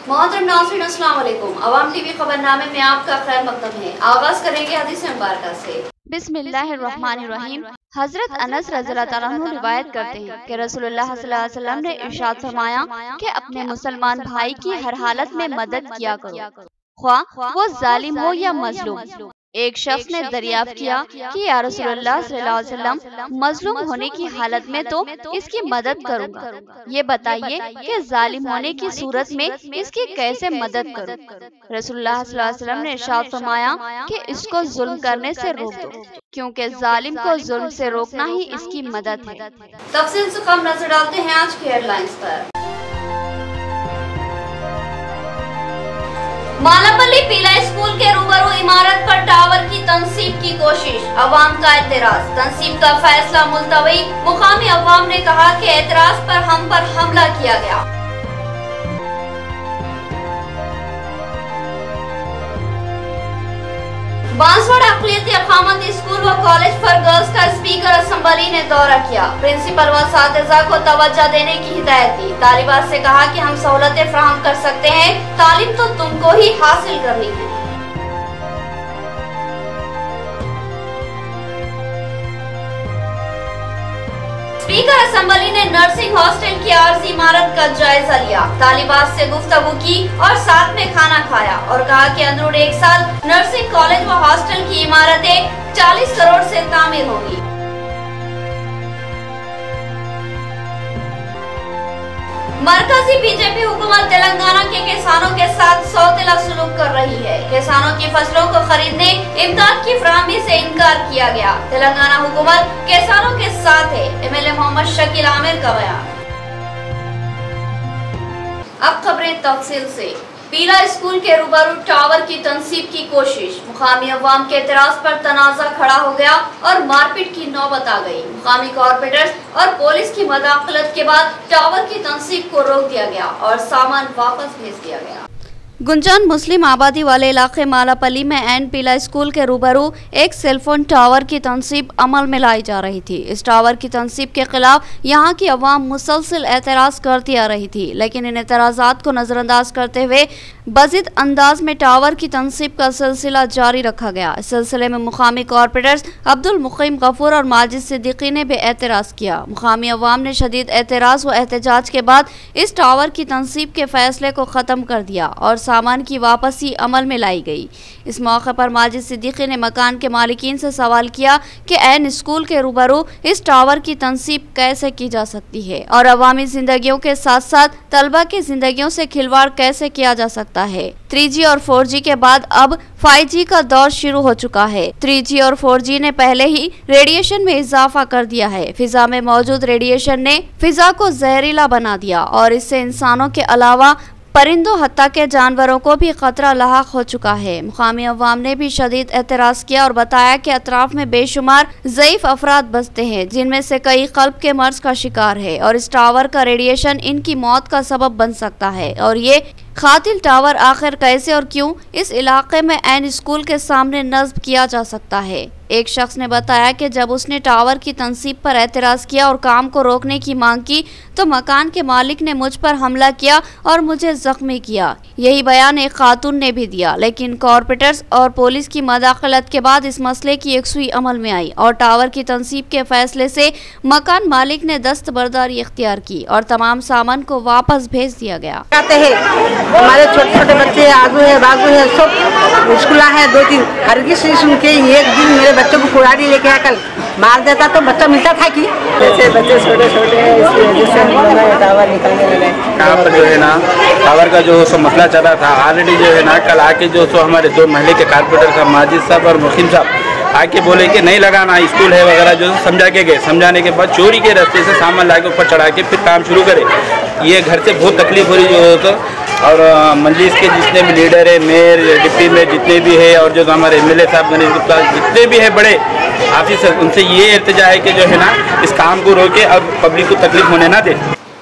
मोहतरम नाज़रीन अस्सलाम वालेकुम। अवाम टीवी खबरनामे में आपका खैर मकदम है। आगाज करेंगे हदीस मुबारक से। बिस्मिल्लाहिर्रहमानिर्रहीम। हजरत अनस रज़ियल्लाहु ताला अन्हु रिवायत करते हैं कि रसूलुल्लाह सल्लल्लाहु अलैहि वसल्लम ने इरशाद फरमाया कि अपने मुसलमान भाई की हर हालत में मदद किया करो, ख्वाह वो जालिम हो या मजलूम। एक शख्स ने दरियाफ्त किया कि या रसूलुल्लाह सल्लल्लाहु अलैहि वसल्लम, मजलूम होने की हालत में तो इसकी मदद करूंगा, ये बताइए कि जालिम होने की सूरत में इसकी कैसे मदद करूं। रसूलुल्लाह सल्लल्लाहु अलैहि वसल्लम ने इरशाद फरमाया कि इसको जुल्म करने से रोक दो, क्योंकि जालिम को जुल्म से रोकना ही इसकी मदद है। तफसील से कम नजर डालते हैं आज की हेडलाइंस पर। मालापल्ली पीला स्कूल के रूबरू इमारत पर टावर की तनसीब की कोशिश, अवाम का एतराज। तनसीब का फैसला मुलतवी, मुकामी अवाम ने कहा कि एतराज पर हमला किया गया। बांसवाड़ा अक़लियती अक़ामती स्कूल व कॉलेज फॉर गर्ल्स का स्पीकर असम्बली ने दौरा किया। प्रिंसिपल व असातिज़ा को तवज्जो देने की हिदायत दी। तालिबात से कहा कि हम सहूलतें फराहम कर सकते हैं, तालीम तो तुमको ही हासिल करनी है। स्पीकर असम्बली ने नर्सिंग हॉस्टल की आर्जी इमारत का जायजा लिया। तालिबात से गुफ्तगू की और साथ में खाना खाया और कहा कि अंदरून 1 साल नर्सिंग कॉलेज व हॉस्टल की इमारतें 40 करोड़ से तामीर होगी। मरकजी बीजेपी हुकूमत तेलंगाना के किसानों के साथ सौतेला सुलूक कर रही है। किसानों की फसलों को खरीदने इमदाद की फराहमी से इनकार किया गया। तेलंगाना हुकूमत किसानों के साथ है, एमएलए मोहम्मद शकील आमिर का बयान। अब खबरें तफसील से। पीला स्कूल के रूबरू टावर की तनसीब की कोशिश, मुकामी अवाम के एतराज पर तनाजा खड़ा हो गया और मारपीट की नौबत आ गई। मुकामी कॉर्पोरेटर्स और पुलिस की मदाखलत के बाद टावर की तनसीब को रोक दिया गया और सामान वापस भेज दिया गया। गुंजान मुस्लिम आबादी वाले इलाके मालापल्ली में एन पीला स्कूल के रूबरू एक सेलफोन टावर की तनसीब अमल में लाई जा रही थी। इस टावर की तनसीब के खिलाफ यहाँ की अवाम मुसलसल एतराज़ करती आ रही थी, लेकिन इन एतराज़ात को नज़रअंदाज करते हुए बज़िद अंदाज में टावर की तनसीब का सिलसिला जारी रखा गया। इस सिलसिले में मुकामी कॉर्पोरेटर्स अब्दुल मुक़ीम गफूर और माजिद सिद्दीकी ने भी एतराज़ किया। मुकामी अवाम ने शदीद एतराज़ व एहतजाज के बाद इस टावर की तनसीब के फैसले को ख़त्म कर दिया और सामान की वापसी अमल में लाई गई। इस मौके पर माजिद सिद्दीकी ने मकान के मालिकीन से सवाल किया कि एन स्कूल के रूबरू इस टावर की तनसीब कैसे की जा सकती है और अवामी जिंदगियों के साथ साथ तलबा की जिंदगियों से खिलवाड़ कैसे किया जा सकता है। 3G और 4G के बाद अब 5G का दौर शुरू हो चुका है। 3G और 4G ने पहले ही रेडिएशन में इजाफा कर दिया है। फिजा में मौजूद रेडिएशन ने फिजा को जहरीला बना दिया और इससे इंसानों के अलावा परिंदों हत्ता के जानवरों को भी खतरा लाहक हो चुका है। मुकामी अवाम ने भी शदीद एतराज़ किया और बताया कि अतराफ में बेशुमार ज़ईफ़ अफराद बसते हैं, जिनमें से कई क़ल्ब के मर्ज़ का शिकार है और इस टावर का रेडिएशन इनकी मौत का सबब बन सकता है। और ये खातिल टावर आखिर कैसे और क्यों इस इलाके में एन स्कूल के सामने नस्ब किया जा सकता है। एक शख्स ने बताया कि जब उसने टावर की तनसीब पर एतराज़ किया और काम को रोकने की मांग की तो मकान के मालिक ने मुझ पर हमला किया और मुझे जख्मी किया। यही बयान एक खातून ने भी दिया, लेकिन कॉर्पोरेटर्स और पुलिस की मदाखलत के बाद इस मसले की एकसुई अमल में आई और टावर की तनसीब के फैसले से मकान मालिक ने दस्तबरदारी इख्तियार की और तमाम सामान को वापस भेज दिया गया। हमारे छोटे छोटे बच्चे आगू है बागू है सब स्कूल है 2-3 हर किसी सुन के एक दिन मेरे बच्चों को कुराड़ी लेके आकर मार देता तो बच्चा मिलता था कि जैसे बच्चे छोटे छोटे हैं इसकी वजह से टावर निकलने लगे। यहाँ पर जो है ना टावर का जो सो मसला चला था ऑलरेडी जो है ना कल आके जो सो हमारे 2 महल्ले के कारपोरेटर साहब माजिद साहब और मुकीम साहब आके बोले कि नहीं लगाना स्कूल है वगैरह जो समझा के गए। समझाने के बाद चोरी के रास्ते से सामान ला के ऊपर चढ़ा के फिर काम शुरू करे। ये घर से बहुत तकलीफ हो रही जो तो और मंजलिस के जितने भी लीडर है मेयर डिप्टी में जितने भी है और जो हमारे एमएलए साहब गणेश गुप्ता जितने भी है बड़े ऑफिसर उनसे ये इल्तिजा है कि जो है ना इस काम को रोके और पब्लिक को तकलीफ होने ना दे।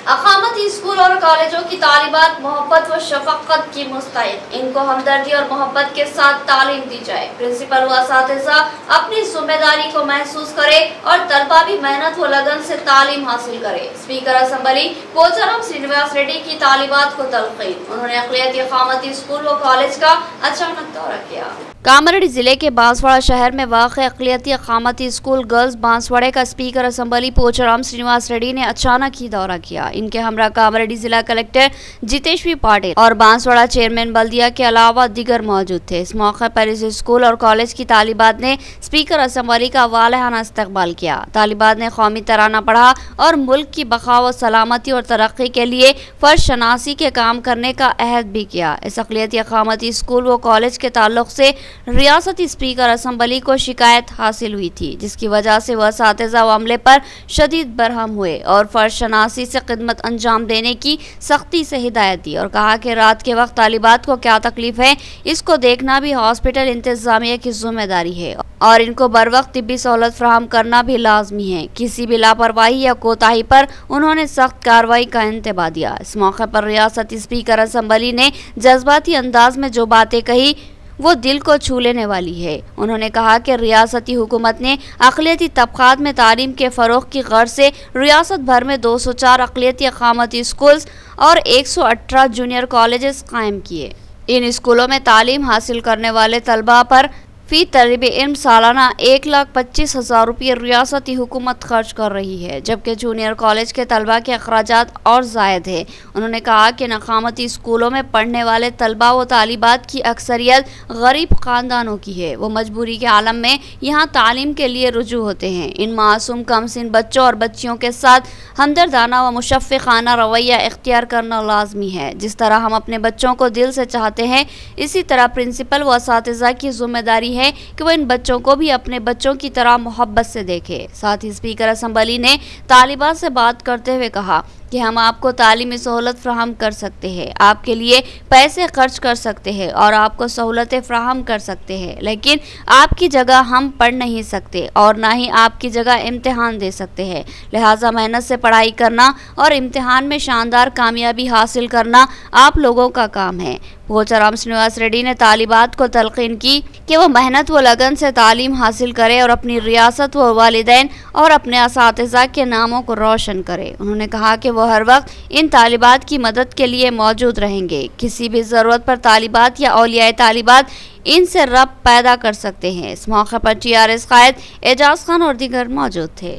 अक़ामती स्कूल और कॉलेजों की तालिबात मोहब्बत व शफकत की मुस्तहिक, इनको हमदर्दी और मोहब्बत के साथ तालीम दी जाए। प्रिंसिपल व असातिज़ा अपनी जिम्मेदारी को महसूस करे और तलबा भी मेहनत व लगन से तालीम हासिल करे। स्पीकर असेंबली पोचाराम श्रीनिवास रेड्डी की तालिबात को तलकीन। उन्होंने अक़लियती अक़ामती स्कूल व कॉलेज का अचानक दौरा किया। कामारेड्डी जिले के बांसवाड़ा शहर में वाक़ अक़लियती अक़ामती स्कूल गर्ल्स बांसवाड़े का स्पीकर असेंबली पोचाराम श्रीनिवास रेड्डी ने अचानक ही दौरा किया। इनके हमरा कामारेड्डी जिला कलेक्टर जितेश्वी पाटिल और बांसवाड़ा चेयरमैन बल्दिया के अलावा दीगर मौजूद थे। इस मौके पर इस स्कूल और कॉलेज की तालिबात ने स्पीकर असेंबली का वालहाना इस्तकबाल किया। तालिबात ने कौमी तराना पढ़ा और मुल्क की बका व सलामती और तरक्की के लिए फर्ज शनासी के काम करने का अहद भी किया। इस अक़लियती अक़ामती स्कूल व कॉलेज के ताल्लुक से रियासती स्पीकर असेंबली को शिकायत हासिल हुई थी, जिसकी वजह से वह असातिज़ा अमले पर शदीद बरहम हुए और फर्ज शनासी से खिदमत अंजाम देने की सख्ती से हिदायत दी और कहा कि रात के वक्त तालिबात को क्या तकलीफ है, इसको देखना भी हॉस्पिटल इंतजामिया की जिम्मेदारी है और इनको बर वक्त तिब्बी सहूलत फराहम करना भी लाजमी है। किसी भी लापरवाही या कोताही पर उन्होंने सख्त कार्रवाई का इंतबाह दिया। इस मौके पर रियासती स्पीकर असेंबली ने जज्बाती अंदाज में जो बातें कही वो दिल को छू लेने वाली है। उन्होंने कहा कि रियासती हुकूमत ने अक़लियती तबक़ात में तालीम के फ़रोग़ की गर्ज से रियासत भर में 204 अक़लियती अक़ामती स्कूल्स और 118 जूनियर कॉलेजेस कायम किए। इन स्कूलों में तालीम हासिल करने वाले तलबा पर फी तलब इल्म सालाना 1,25,000 रुपये रियासती हुकूमत खर्च कर रही है, जबकि जूनियर कॉलेज के तलबा के अखराजात और ज़ायद है। उन्होंने कहा कि नकामती स्कूलों में पढ़ने वाले तलबा व तालिबात की अक्सरियत गरीब ख़ानदानों की है। वो मजबूरी के आलम में यहाँ तालीम के लिए रुजू होते हैं। इन मासूम कमसिन बच्चों और बच्चियों के साथ हमदर्दाना व मुशफ़िक़ाना रवैया इख्तियार करना लाजमी है। जिस तरह हम अपने बच्चों को दिल से चाहते हैं, इसी तरह प्रिंसिपल व असातिज़ा की जिम्मेदारी है कि वो इन बच्चों को भी अपने बच्चों की तरह मोहब्बत से देखे। साथ ही स्पीकर असेंबली ने तालिबात से बात करते हुए कहा कि हम आपको तालीमी सहूलत फ्राहम कर सकते हैं, आपके लिए पैसे खर्च कर सकते हैं और आपको सहूलतें फ्राहम कर सकते हैं, लेकिन आपकी जगह हम पढ़ नहीं सकते और ना ही आपकी जगह इम्तिहान दे सकते हैं। लिहाजा मेहनत से पढ़ाई करना और इम्तिहान में शानदार कामयाबी हासिल करना आप लोगों का काम है। पोचाराम श्रीनिवास रेड्डी ने तालिबात को तलकीन की कि वो मेहनत व लगन से तालीम हासिल करे और अपनी रियासत व वालिदैन और अपने असातिज़ा के नामों को रोशन करे। उन्होंने कहा कि वो हर वक्त इन तालिबात की मदद के लिए मौजूद रहेंगे। किसी भी ज़रूरत पर तालिबात या औलियाए तालिबात इनसे रब्त पैदा कर सकते हैं। इस मौके पर TRS कायद एजाज खान और दीगर मौजूद थे।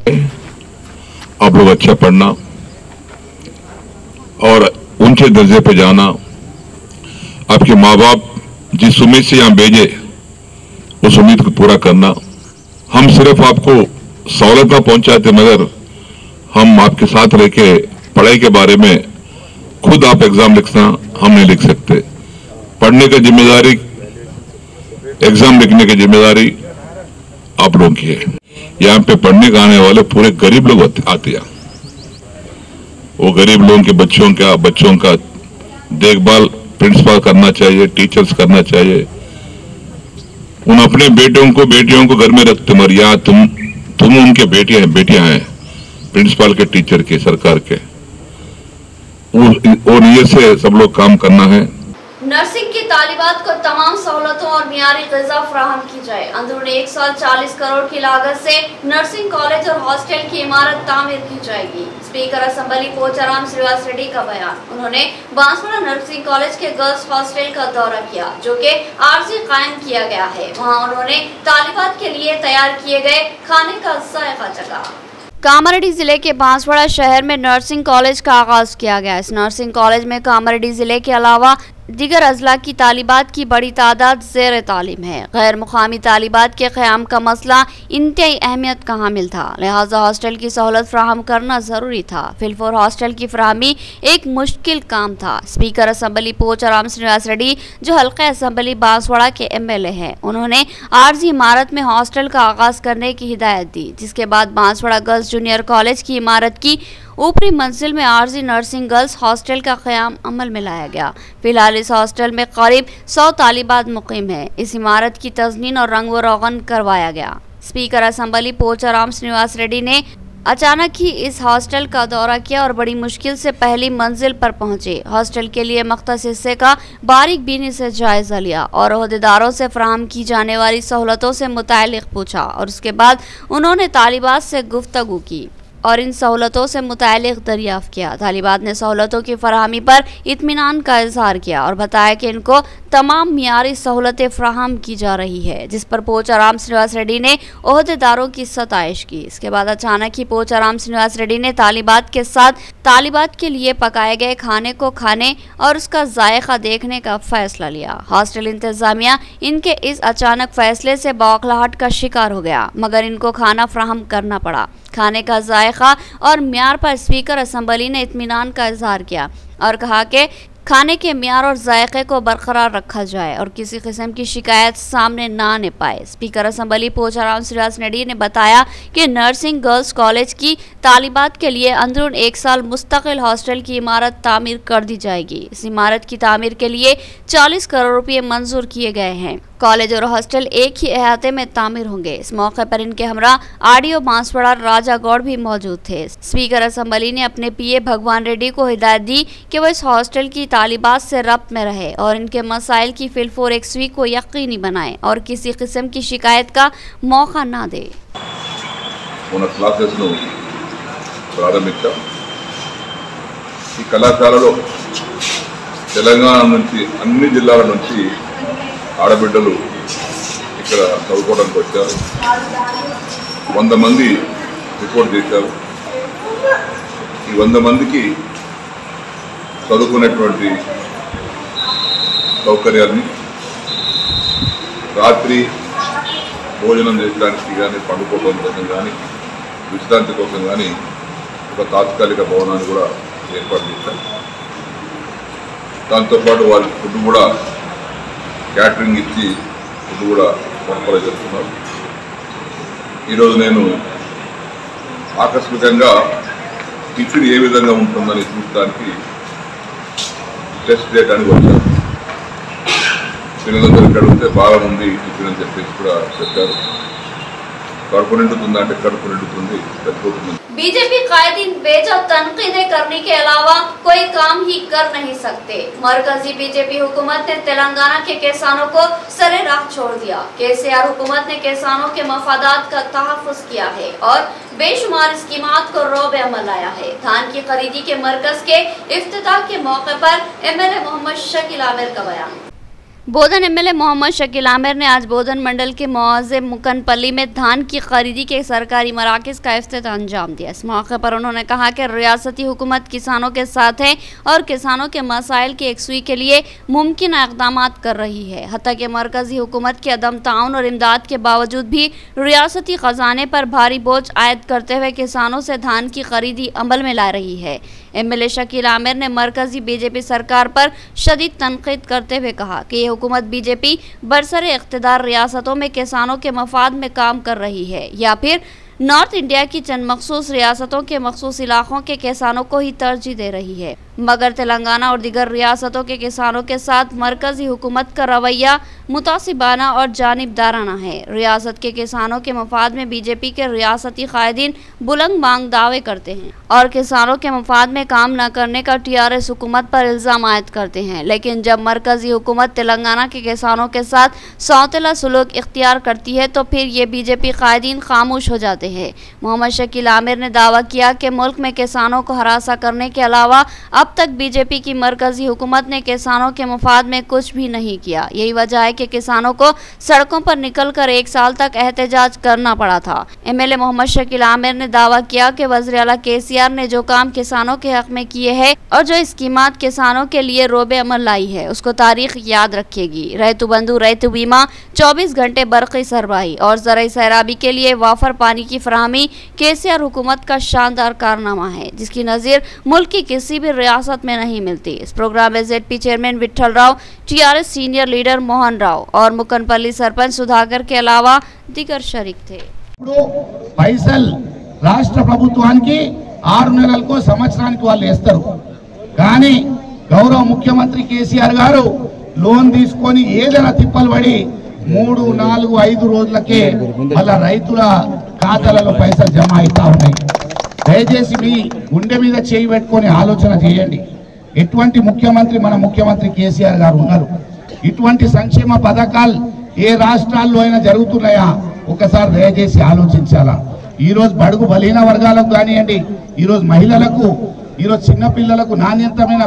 आप लोग अच्छा पढ़ना और ऊंचे दर्जे पे जाना, आपके माँ बाप जिस उम्मीद से यहाँ भेजे उस उम्मीद को पूरा करना। हम सिर्फ आपको सहूलत ना पहुंचाते, मगर हम आपके साथ रह के पढ़ाई के बारे में खुद आप एग्जाम लिखना हम नहीं लिख सकते। पढ़ने का जिम्मेदारी, एग्जाम लिखने की जिम्मेदारी आप लोगों की है। यहाँ पे पढ़ने का आने वाले पूरे गरीब लोग आते हैं। वो गरीब लोगों के बच्चों का देखभाल प्रिंसिपल करना चाहिए, टीचर्स करना चाहिए। उन अपने बेटियों को घर में रखते, मगर यहाँ तुम उनके बेटियां हैं प्रिंसिपल के, टीचर के, सरकार के, और ये से सब लोग काम करना है। नर्सिंग की तालिबात को तमाम सहूलतों और मियारी ग़िज़ा फ्राहम की जाए। अंदरूनी 1 साल 40 करोड़ की लागत से नर्सिंग कॉलेज और हॉस्टल की इमारत तामीर की जाएगी। स्पीकर असेंबली पोचाराम श्रीनिवास रेड्डी का बयान। उन्होंने बांसवाड़ा नर्सिंग कॉलेज के गर्ल्स हॉस्टल का दौरा किया, जो कि आर्जी कायम किया गया है। वहाँ उन्होंने तालिबात के लिए तैयार किए गए खाने का जायका चखा। कामारेड्डी जिले के बांसवाड़ा शहर में नर्सिंग कॉलेज का आगाज किया गया। इस नर्सिंग कॉलेज में कामारेड्डी जिले के अलावा दीगर अजला की तालिबात की बड़ी तादाद ज़ेर तालीम है। गैर मुकामी तालिबात के क़याम का मसला इंतहाई अहमियत का हामिल था, लिहाजा हॉस्टल की सहूलत फ्राहम करना ज़रूरी था। फिलफोर हॉस्टल की फ्राहमी एक मुश्किल काम था। स्पीकर असेंबली पोचाराम श्रीनिवास रेड्डी, जो हल्का असेंबली बांसवाड़ा के MLA हैं, उन्होंने आर्जी इमारत में हॉस्टल का आगाज करने की हिदायत दी, जिसके बाद बांसवाड़ा गर्ल्स जूनियर कॉलेज की इमारत की ऊपरी मंजिल में आर्जी नर्सिंग गर्ल्स हॉस्टल का क़याम अमल में लाया गया। फिलहाल इस हॉस्टल में करीब 100 तालिबात मुकीम है। इस इमारत की तज़मीन और रंग व रोगन करवाया गया। स्पीकर असेंबली पोचाराम श्रीनिवास रेड्डी ने अचानक ही इस हॉस्टल का दौरा किया और बड़ी मुश्किल से पहली मंजिल पर पहुंचे। हॉस्टल के लिए मख्तस हिस्से का बारीक बीनी से जायजा लिया और ओहदेदारों से फराहम की जाने वाली सहूलतों से मुतालिक पूछा और उसके बाद उन्होंने तालिबात से गुफ्तगू की और इन सहूलतों से मुतालिक दरियाफ्त किया। तालिबात ने सहूलतों की फराहमी पर इत्मीनान का इजहार किया और बताया कि इनको तमाम मियारी सहूलतें फराहम की जा रही है, जिस पर पोचाराम श्रीनिवास रेड्डी ने ओहदेदारों की सताइश की। इसके बाद अचानक ही पोचाराम श्रीनिवास रेड्डी ने तालिबात के साथ तालिबात के लिए पकाए गए खाने को खाने और उसका जायका देखने का फैसला लिया। हॉस्टल इंतजामिया इनके इस अचानक फैसले से बौखलाहट का शिकार हो गया, मगर इनको खाना फराहम करना पड़ा। खाने का जायका और म्यार पर स्पीकर असम्बली ने इत्मीनान का इजहार किया और कहा कि खाने के म्यार और जायके को बरकरार रखा जाए और किसी किस्म की शिकायत सामने ना आने पाए। स्पीकर असम्बली पोचाराम श्रीनिवास रेड्डी ने बताया कि नर्सिंग गर्ल्स कॉलेज की तालिबात के लिए अंदरून 1 साल मुस्तकिल हॉस्टल की इमारत तामीर कर दी जाएगी। इस इमारत की तामीर के लिए 40 करोड़ रुपये मंजूर किए गए हैं। कॉलेज और हॉस्टल एक ही अहाते में तामीर होंगे। इस मौके पर इनके हमरा आरडीओ बांसवाड़ा राजा गौड़ भी मौजूद थे। स्पीकर असम्बली ने अपने पीए भगवान रेड्डी को हिदायत दी कि वो इस हॉस्टल की तालिबात से रब्त में रहे और इनके मसाइल की फिलफोर यकसुई को यकीनी बनाए और किसी किस्म की शिकायत का मौका ना दे। ఆడబిడ్డలు ఇక్కడ చదువుకోవడానికి వచ్చారు. 100 మంది రిపోర్ట్ చేశారు. ఈ 100 మందికి చదువుకునేటువంటి సౌకర్యాన్ని రాత్రి భోజనం చేయడానికి కానీ పండుకోవడం కోసం కానీ విశ్రాంతి కోసం కానీ ఒక తాత్కాలిక భవనాన్ని కూడా ఏర్పాటు చేశారు. దాంతోపాటు వాళ్ళ ఫుడ్ కూడా క్యాటరింగ్ ఇచ్చి ఫుడ్ కూడా సరఫరా చేస్తున్నారు. ఈరోజు నేను ఆకస్మికంగా టిఫిన్ ఏ విధంగా ఉంటుందని చూడటానికి టెస్ట్ చేయడానికి వచ్చాను. పిల్లలందరికీ అడిగితే బాగా ఉంది టిఫిన్ అని చెప్పేసి కూడా చెప్పారు. కడుపు నిండుతుంది అంటే కడుపు నిండుతుంది, సరిపోతుంది. बीजेपी कायदीन बेजा तनकीदें करने के अलावा कोई काम ही कर नहीं सकते। मरकजी बीजेपी हुकूमत ने तेलंगाना के किसानों को सरे राह छोड़ दिया। केसीआर हुकूमत ने किसानों के मफादात का तहफ़्फ़ुज़ किया है और बेशुमार स्कीमात को रोब अमल लाया है। धान की खरीदी के मरकज के इफ्तिताह के मौके पर एमएलए मोहम्मद शकील आमिर का बयान। बोधन एमएलए मोहम्मद शकील आमिर ने आज बोधन मंडल के मुआज़े मुकनपल्ली में धान की खरीदी के सरकारी मराकज़ का इफ्तिताह अंजाम दिया। इस मौके पर उन्होंने कहा कि रियासती हुकूमत किसानों के साथ है और किसानों के मसाइल की यकसुई के लिए मुमकिन इक़दाम कर रही है। हत्ता कि मरकज़ी हुकूमत के अदम ताउन और इमदाद के बावजूद भी रियासती ख़जाने पर भारी बोझ आयद करते हुए किसानों से धान की खरीदी अमल में ला रही है। एमएलए शकील आमिर ने मरकजी बीजेपी सरकार पर शदीद तनकीद करते हुए कहा कि ये हुकूमत बीजेपी बरसरे इख्तिदार रियासतों में किसानों के मफाद में काम कर रही है या फिर नॉर्थ इंडिया की चंद मखसूस रियासतों के मखसूस इलाकों के किसानों को ही तरजीह दे रही है, मगर तेलंगाना और दीगर रियासतों के किसानों के साथ मरकजी हुकूमत का रवैया मुतासिबाना और जानिबदाराना है। रियासत के किसानों के मफाद में बीजेपी के रियासती कायदीन बुलंद मांग दावे करते हैं और किसानों के मफाद में काम न करने का टीआरएस हुकूमत पर इल्ज़ाम आयद करते हैं। लेकिन जब मरकजी हुकूमत तेलंगाना के किसानों के साथ सौतेला सलूक इख्तियार करती है तो फिर ये बीजेपी कायदीन खामोश हो जाते हैं। मोहम्मद शकील आमिर ने दावा किया कि मुल्क में किसानों को हरासा करने के अलावा अब तक बीजेपी की मरकजी हुकूमत ने किसानों के मफाद में कुछ भी नहीं किया। यही वजह है कि किसानों को सड़कों पर निकलकर 1 साल तक एहतजाज करना पड़ा था। एमएलए मोहम्मद शकील आमिर ने दावा किया कि वज़ीर आला केसीआर ने जो काम किसानों के हक में किए हैं और जो स्कीमात किसानों के लिए रोबे अमल लाई है उसको तारीख याद रखेगी। रैतु बंधु रैतु बीमा, 24 घंटे बरक़ी सरबराही और ज़राई सैराबी के लिए वाफर पानी की फराहमी केसीआर हुकूमत का शानदार कारनामा है, जिसकी नज़ीर मुल्क की किसी भी रियासत में नहीं मिलती। इस प्रोग्राम में ZP chairman Vithal Rao, TRS senior leader Mohan Rao और मुकनपल्ली सरपंच सुधाकर के अलावा दीगर शरीक थे। पैसल రాష్ట్ర ప్రభుత్వానికి 6 నెలలకు సంవత్సరానికి వాళ్ళు వేస్తారు. కానీ గౌరవ ముఖ్యమంత్రి కేసీఆర్ గారు లోన్ తీసుకొని ఏదైనా తిప్పలు పడి 3, 4, 5 రోజులకే మళ్ళా రైతుల ఖాతాలలో పైసలు జమ అవుతా ఉన్నాయి. దయచేసి మీ గుండె మీద చేయి పెట్టుకొని ఆలోచన చేయండి. ఎటువంటి ముఖ్యమంత్రి మన ముఖ్యమంత్రి కేసీఆర్ గారు ఉన్నారు. ఇటువంటి సంక్షేమ పథకాలు ఏ రాష్ట్రాల్లో అయినా జరుగుతున్నాయా ఒకసారి దయచేసి ఆలోచించాలా. ఈరోజు బడుగు బలహీన వర్గాలకు కానివ్వండి, ఈరోజు మహిళలకు, ఈరోజు చిన్నపిల్లలకు నాణ్యతమైన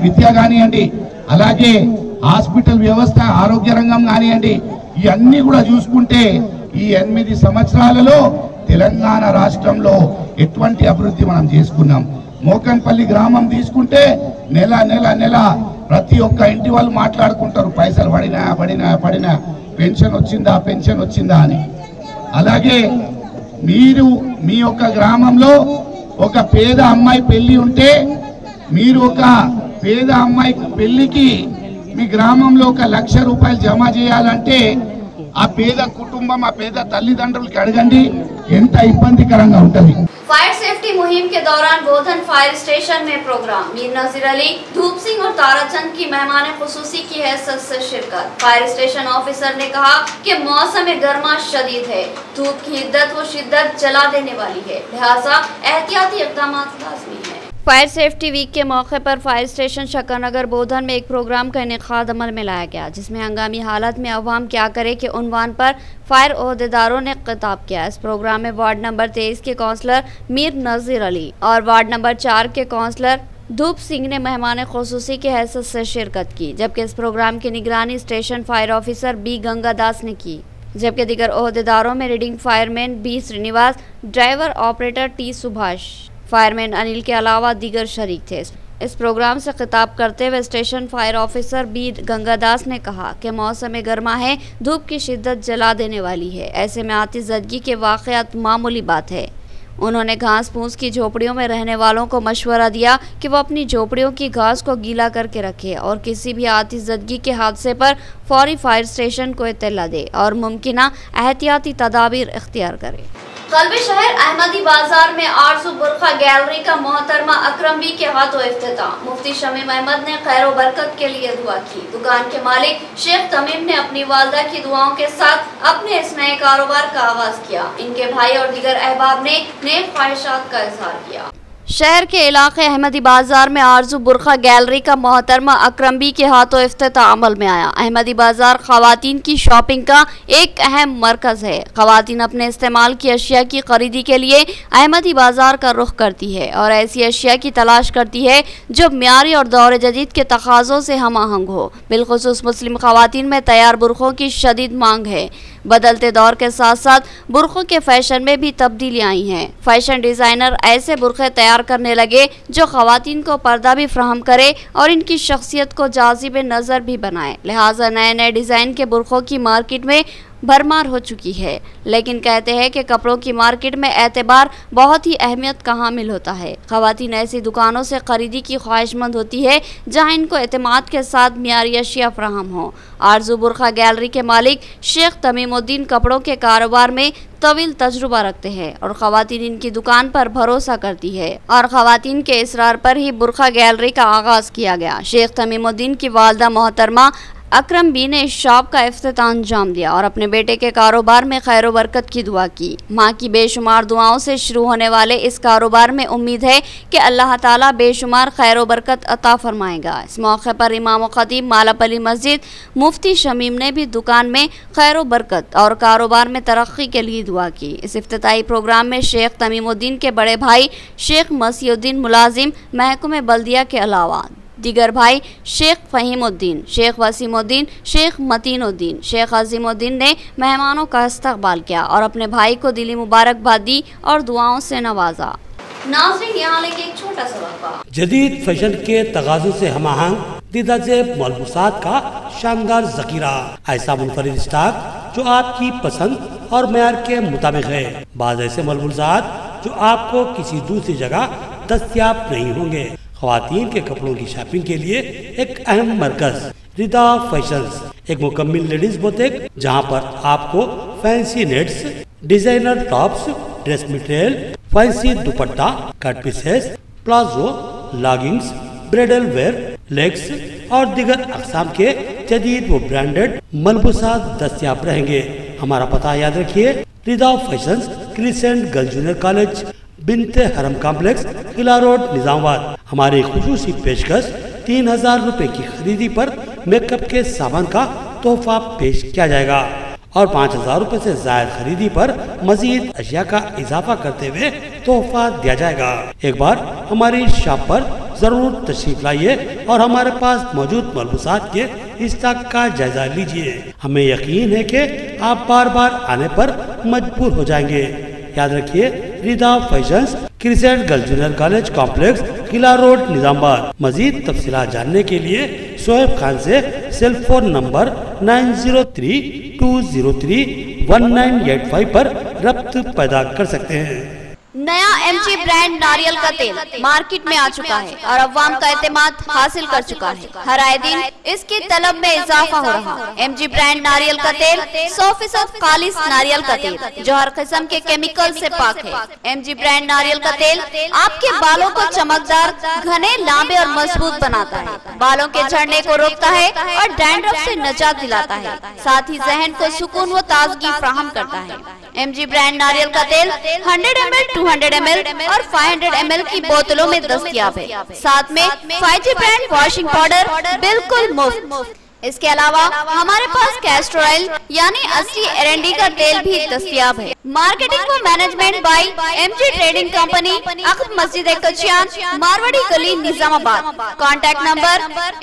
విద్య కానివ్వండి, అలాగే హాస్పిటల్ వ్యవస్థ, ఆరోగ్య రంగం కానివ్వండి, ఇవన్నీ కూడా చూసుకుంటే ఈ 8 సంవత్సరాలలో తెలంగాణ రాష్ట్రంలో ఎటువంటి అభివృద్ధి మనం చేసుకున్నాం. మోకన్పల్లి గ్రామం తీసుకుంటే నెల నెల నెల ప్రతి ఒక్క ఇంటి వాళ్ళు మాట్లాడుకుంటారు, పైసలు పడినా పెన్షన్ వచ్చిందా అని. అలాగే మీరు మీ యొక్క గ్రామంలో ఒక పేద అమ్మాయి పెళ్లి ఉంటే, మీరు ఒక పేద అమ్మాయి పెళ్లికి మీ గ్రామంలో 1 లక్ష రూపాయలు జమ చేయాలంటే ఆ పేద కుటుంబం, ఆ పేద తల్లిదండ్రులకి అడగండి ఎంత ఇబ్బందికరంగా ఉంటుంది. फायर सेफ्टी मुहिम के दौरान बोधन फायर स्टेशन में प्रोग्राम, मीर नजीर अली, धूप सिंह और ताराचंद की मेहमान खुसूसी की हैसियत से शिरकत। फायर स्टेशन ऑफिसर ने कहा कि मौसम गर्मा शदीद है, धूप की हिद्दत व शिद्दत जला देने वाली है, लिहाजा एहतियाती इक़दाम लाज़मी है। फायर सेफ्टी वीक के मौके पर फायर स्टेशन शकरनगर बोधन में एक प्रोग्राम का इनेकाद अमल में लाया गया, जिसमें हंगामी हालत में अवाम क्या करे के उन्वान पर फायर ओहदेदारों ने खिताब किया। इस प्रोग्राम में वार्ड नंबर 23 के काउंसलर मीर नजीर अली और वार्ड नंबर 4 के काउंसलर धूप सिंह ने मेहमान खुसूसी की हैसियत से शिरकत की, जबकि इस प्रोग्राम की निगरानी station fire officer B Gangadas ने की, जबकि दीगर ओहदेदारों में leading fireman B Srinivas, driver operator T Subhash, fireman Anil के अलावा दीगर शरीक थे। इस प्रोग्राम से खिताब करते हुए station fire officer B Gangadas ने कहा कि मौसम गर्मा है, धूप की शिद्दत जला देने वाली है, ऐसे में आतिशज़दगी के वाक़यात मामूली बात है। उन्होंने घास फूस की झोपड़ियों में रहने वालों को मशवरा दिया कि वो अपनी झोपड़ियों की घास को गीला करके रखें और किसी भी आतिशज़दगी के हादसे पर फौरी फायर स्टेशन को इत्तला दे और मुमकिना एहतियाती तदाबीर इख्तियार करे। कल्बे शहर अहमदी बाजार में आरज़ू बुरखा गैलरी का मोहतरमा अकरम बी के हाथों इफ्तिताह। मुफ्ती शमीम अहमद ने खैर व बरकत के लिए दुआ की। दुकान के मालिक शेख तमीम ने अपनी वालदा की दुआओं के साथ अपने इस नए कारोबार का आगाज किया। इनके भाई और दीगर अहबाब ने नेक ख्वाहिशात का इजहार किया। शहर के इलाके अहमदी बाजार में आरज़ू बुरखा गैलरी का मोहतरमा अकरम बी के हाथों इफ्तिताह अमल में आया। अहमदी बाजार ख़वातीन की शॉपिंग का एक अहम मरकज़ है। ख़वातीन अपने इस्तेमाल की अशिया की खरीदी के लिए अहमदी बाजार का रुख करती है और ऐसी अशिया की तलाश करती है जो म्यारी और दौर जदीद के तकाज़ों से हम आहंग हो। बिलखुसूस मुस्लिम ख़वातीन में तैयार बुरखों की शदीद मांग है। बदलते दौर के साथ साथ बुरखों के फैशन में भी तब्दीली आई हैं। फैशन डिज़ाइनर ऐसे बुरखे तैयार करने लगे जो ख़वातीन को पर्दा भी फ्राहम करे और इनकी शख्सियत को जाज़िब नज़र भी बनाए। लिहाजा नए नए डिज़ाइन के बुरखों की मार्केट में भरमार हो चुकी है, लेकिन कहते हैं कि कपड़ों की मार्केट में एतबार बहुत ही अहमियत का हामिल होता है। ख़वातीन ऐसी दुकानों से खरीदी की ख्वाहिशमंद होती है जहां इनको एतमाद के साथ मियारी अशिया फ्राहम हो। आरज़ू बुरखा गैलरी के मालिक शेख तमीमुद्दीन कपड़ों के कारोबार में तवील तजुर्बा रखते हैं और ख़वातीन इनकी दुकान पर भरोसा करती है और ख़वातीन के इसरार पर ही बुरखा गैलरी का आगाज़ किया गया। शेख तमीमुद्दीन की वालदा मोहतरमा अकरम बी ने इस शॉप का इफ्तिताह अंजाम दिया और अपने बेटे के कारोबार में खैर व बरकत की दुआ की। माँ की बेशुमार दुआओं से शुरू होने वाले इस कारोबार में उम्मीद है कि अल्लाह ताला बेशुमार खैर व बरकत अता फरमाएगा। इस मौके पर इमाम व खतीब मालापली मस्जिद मुफ्ती शमीम ने भी दुकान में खैर व बरकत और कारोबार में तरक्की के लिए दुआ की। इस इफ्तिताही प्रोग्राम में शेख तमीमुद्दीन के बड़े भाई शेख मसीउद्दीन मुलाजिम महकमे बल्दिया के अलावा दीगर भाई शेख फ़हीमुद्दीन, शेख वसीमुद्दीन, शेख मतीनुद्दीन, शेख अजीमुद्दीन ने मेहमानों का इस्तकबाल किया और अपने भाई को दिली मुबारकबाद दी और दुआओं से नवाजा। नाज़रीन, यहाँ लेके एक छोटा सा वाक़ा। जदीद फैशन के तगाज़ों से हमाहंग दीदा जेब मलबूसात का शानदार ज़ख़ीरा, ऐसा मुनफरिद स्टॉक जो आपकी पसंद और मेयार के मुताबिक है। बाज़ ऐसे मलबूसात जो आपको किसी दूसरी जगह दस्तयाब नहीं होंगे। ख़वातीन के कपड़ों की शॉपिंग के लिए एक अहम मरकज रिदा फैशंस, एक मुकम्मल लेडीज बुटीक जहां पर आपको fancy nets, designer tops, dress material, fancy dupatta, cut pieces, palazzo, leggings, bridal wear, legs और दीगर अक़साम के जदीद व ब्रांडेड मलबूसात दस्तयाब रहेंगे। हमारा पता याद रखिए, Rida fashions, crescent girls junior college, Binte Haram complex, Qila road, Nizamabad. हमारी खुसूसी पेशकश 3000 रुपए की खरीदी पर मेकअप के सामान का तोहफा पेश किया जाएगा और 5000 रुपए से ज्यादा खरीदी पर मजीद अशिया का इजाफा करते हुए तोहफा दिया जाएगा। एक बार हमारी शॉप पर जरूर तशरीफ लाइए और हमारे पास मौजूद मलबूसात के स्टॉक का जायजा लीजिए। हमें यकीन है कि आप बार बार आने पर मजबूर हो जाएंगे। याद रखिए, Rida fashions, crescent girls junior college complex, Qila road, Nizamabad. मजीद तफसीलात जानने के लिए शोएब खान से सेल फोन नंबर 9032031985 पर रब्त पैदा कर सकते हैं। नया MG ब्रांड नारियल का तेल मार्केट में आ चुका है और अवाम का एतमाद हासिल कर चुका है। हर आए दिन इसकी तलब में इजाफा हो रहा है। MG ब्रांड नारियल का तेल 100% खालिस नारियल का तेल जो हर किस्म के केमिकल से पाक है। MG ब्रांड नारियल का तेल आपके बालों को चमकदार, घने, लांबे और मजबूत बनाता है, बालों के झड़ने को रोकता है और डैंड्रफ से निजात दिलाता है, साथ ही जहन को सुकून व ताजगी फराहम करता है। MG ब्रांड नारियल का तेल 100 ml, 200 ml और 500 ml की बोतलों में दस्तयाब है। साथ में 5G ब्रांड वॉशिंग पाउडर बिल्कुल मुफ्त। इसके अलावा हमारे पास कैस्टर ऑयल यानी असली एरंडी का तेल भी दस्तयाब है। मार्केटिंग व management by MG trading company, अक़ब Masjid Kachiyan, Marwari Gali, Nizamabad. Contact number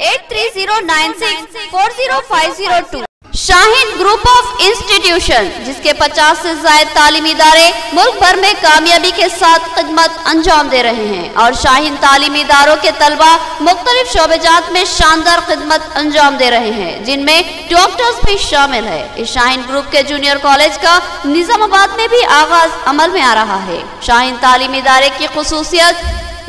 8309640502। Shaheen group of institution, जिसके 50 से ज्यादा तालीमी इदारे मुल्क भर में कामयाबी के साथ खिदमत अंजाम दे रहे हैं और शाहीन तालीमी इदारों के तलबा मुख्तलिफ शोबेजात में शानदार खिदमत अंजाम दे रहे हैं, जिनमें डॉक्टर्स भी शामिल है। इस शाहीन ग्रुप के जूनियर कॉलेज का निजामाबाद में भी आगाज अमल में आ रहा है। शाहीन तालीमी इदारे की खुसूसियत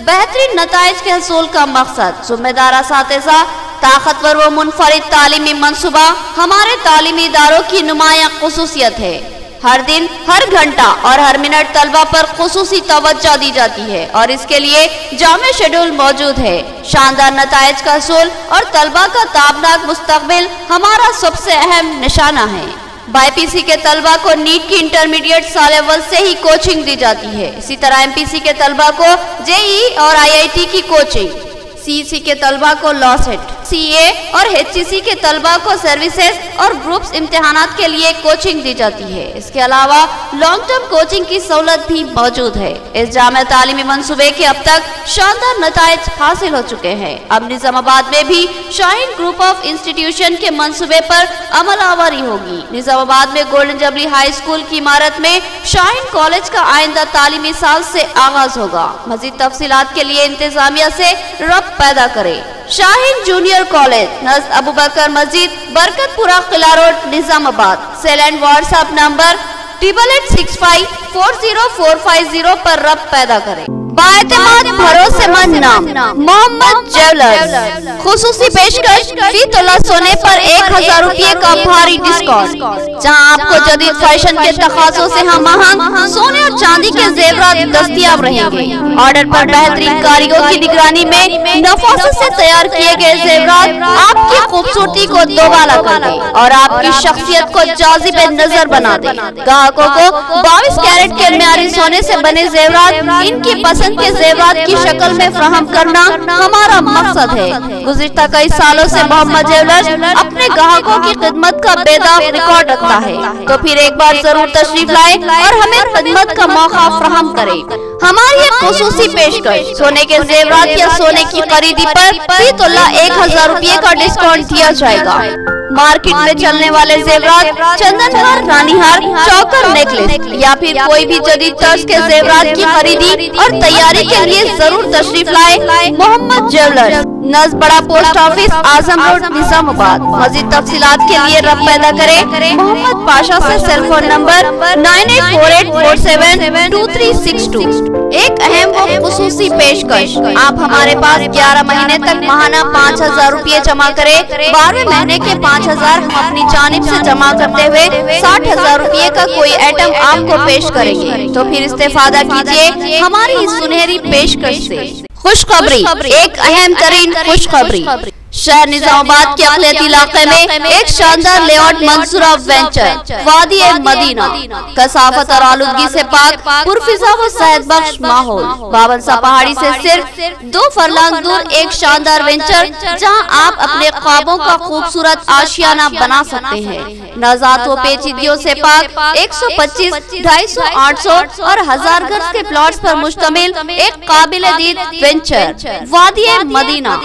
बेहतरीन नताइज के हसूल का मकसद, जिम्मेदार असातिज़ा, ताकतवर व मुनफरिद तालीमी मंसूबा हमारे तालीमी इदारों की नुमाया खुसूसियत है। हर दिन, हर घंटा और हर मिनट तलबा पर खुसूसी तवज्जो दी जाती है और इसके लिए जामे शेड्यूल मौजूद है। शानदार नताइज का हसूल और तलबा का ताबनाक मुस्तकबिल हमारा सबसे अहम निशाना है। BPC के तलबा को नीट की इंटरमीडिएट साल अव्वल से ही कोचिंग दी जाती है। इसी तरह MPC के तलबा को JEE और IIT की कोचिंग, CEC के तलबा को लॉ सेट, CA और HCC के तलबा को सर्विसेज और ग्रुप्स इम्तिहानात के लिए कोचिंग दी जाती है। इसके अलावा लॉन्ग टर्म कोचिंग की सहूलत भी मौजूद है। इस जामे तालीमी मंसूबे के अब तक शानदार नताइज हासिल हो चुके हैं। अब निजामाबाद में भी शाहीन ग्रुप ऑफ इंस्टीट्यूशन के मंसूबे पर अमल आवारी होगी। निजामाबाद में गोल्डन जबली हाई स्कूल की इमारत में शाहीन कॉलेज का आइंदा तालीमी साल से आगाज होगा। मजीद तफसीलात के लिए इंतजामिया से रब्त पैदा करें। शाहीन जूनियर कॉलेज, नज़ Abu Bakr Masjid, Barkatpura, Qila road, Nizamabad. Cell and WhatsApp number 8865404450 पर रब्त पैदा करें। बाएतमाद भरोसेमंद नाम मोहम्मद ज्वेलर्स, खुसूसी पेशकश फी तोला सोने पर 1000 रुपये का भारी डिस्काउंट, जहां आपको जदीद फैशन के तकाज़ों से हम आहंग सोने और चांदी के जेवरात दस्तयाब रहेंगे। ऑर्डर पर बेहतरीन कारीगरों की निगरानी में नफासत से तैयार किए गए जेवरात आपकी खूबसूरती को दोबाला कर दे और आपकी शख्सियत को जाजिब नजर बना दे। ग्राहकों को 22 कैरेट के म्यारी सोने से बने जेवरात इनकी पसंद के जेवरात की शक्ल में फराहम करना हमारा मकसद है। गुज़िश्ता कई सालों से मोहम्मद ज्वेलर्स अपने ग्राहकों की खिदमत का बेदाग रिकॉर्ड रखता है, तो फिर एक बार जरूर तशरीफ लाए और हमें खिदमत का मौका फराहम करे। हमारी एक खुसूसी पेशकश, सोने के जेवरात या सोने की खरीदी पर फी तोला 1000 रुपये का डिस्काउंट दिया जाएगा। मार्केट में चलने वाले जेवरात, चंदनहार, रानीहार, चौकर, नेकलेस या फिर कोई भी जदीद तर्ज के जेवरात की खरीदी और तैयारी के लिए जरूर तशरीफ लाए। मोहम्मद ज्वेलर्स, नज़ बड़ा पोस्ट ऑफिस, आजम रोड, निजामाबाद। मज़ीद तफसीलात के लिए रब्त पैदा करें मोहम्मद पाशा से। Cell phone number 9848472362। एक अहम व खुसूसी पेशकश, आप हमारे पास 11 महीने तक माहाना 5000 रुपये जमा करें। 12वें महीने के 5000 हम अपनी जानिब से जमा करते हुए 60,000 रुपये का कोई आइटम आपको पेश करेंगे, तो फिर इस्तेफादा कीजिए हमारी इस सुनहरी पेशकश से। खुशखबरी, एक अहम तरीन खुशखबरी, शहर निजामाबाद के अकलियती इलाके में एक शानदार लेआउट मंसूरा वेंचर वादी मदीना, कसाफत और आलूदगी से पाक पुरफिजा व सेहत बख्श माहौल। बाबनसा पहाड़ी से सिर्फ 2 फरलांग दूर एक शानदार वेंचर जहां आप अपने ख्वाबों का खूबसूरत आशियाना बना सकते हैं। नजात व पेचीदगियों से पाक 125, 250, 800 और 1000 गज के प्लॉट्स पर मुश्तमिल एक काबिल-ए-दीद वेंचर वादी मदीना,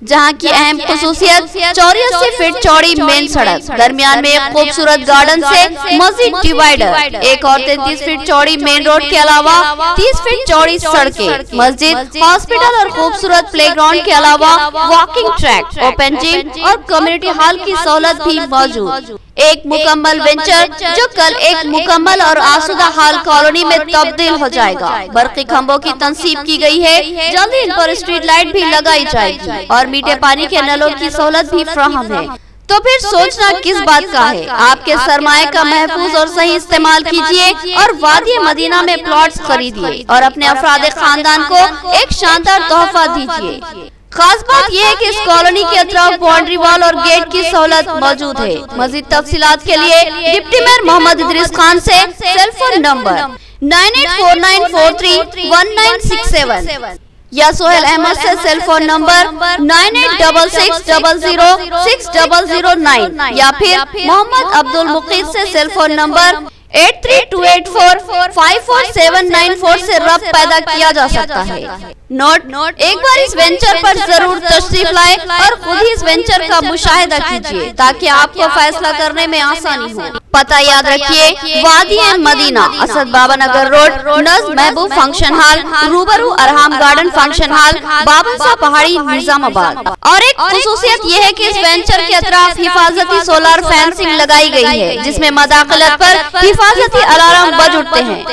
जहाँ की अहम खुसूसियत 84 फीट चौड़ी मेन सड़क, दरमियान में एक खूबसूरत गार्डन से मस्जिद डिवाइडर, एक और 33 फीट चौड़ी मेन रोड के अलावा 30 फीट चौड़ी सड़कें, मस्जिद, हॉस्पिटल और खूबसूरत प्लेग्राउंड के अलावा वॉकिंग ट्रैक, ओपन जिम और कम्युनिटी हॉल की सहूलत भी मौजूद। एक मुकम्मल वेंचर जो कल एक मुकम्मल और आसूदा हाल कॉलोनी में तब्दील हो जाएगा। बरकी खंभों की तनसीब की गई है, जल्दी इन पर स्ट्रीट लाइट भी लगाई जाएगी और मीठे पानी के नलों की सहूलत भी फ्राहम है। तो फिर सोचना किस बात का है। आपके सरमाए का महफूज और सही इस्तेमाल कीजिए और वादी मदीना में प्लॉट्स खरीदिए और अपने अफराद खानदान को एक शानदार तोहफा दीजिए। खास बात यह है कि इस कॉलोनी के अतराफ बाउंड्री वॉल और गेट की सहूलत मौजूद है। मजीद तफसीलात के लिए डिप्टी मेयर मोहम्मद इदरीस खान से सेल फोन नंबर 9849431967 या सोहेल अहमद से सेल फोन नंबर 9866006009 या फिर मोहम्मद अब्दुल मुकीद से सेल फोन नंबर 8328454794 से रब्त पैदा किया जा सकता है। नोट एक बार इस वेंचर पर जरूर तशरीफ लाए और खुद ही इस वेंचर का मुशाहिदा कीजिए ताकि आपको फैसला करने में आसानी हो। पता याद रखिए, वादी मदीना, असद बाबा नगर रोड, नज़्म महबूब फंक्शन हॉल, रूबरू अरहाम गार्डन फंक्शन हॉल, बाबनसा पहाड़ी, निजामाबाद। और एक खुसूसियत ये है कि इस वेंचर के अतराफ हिफाजती सोलर फेंसिंग लगाई गई है, जिसमें मदाखलत पर हिफाजती अलार्म बज उठते हैं।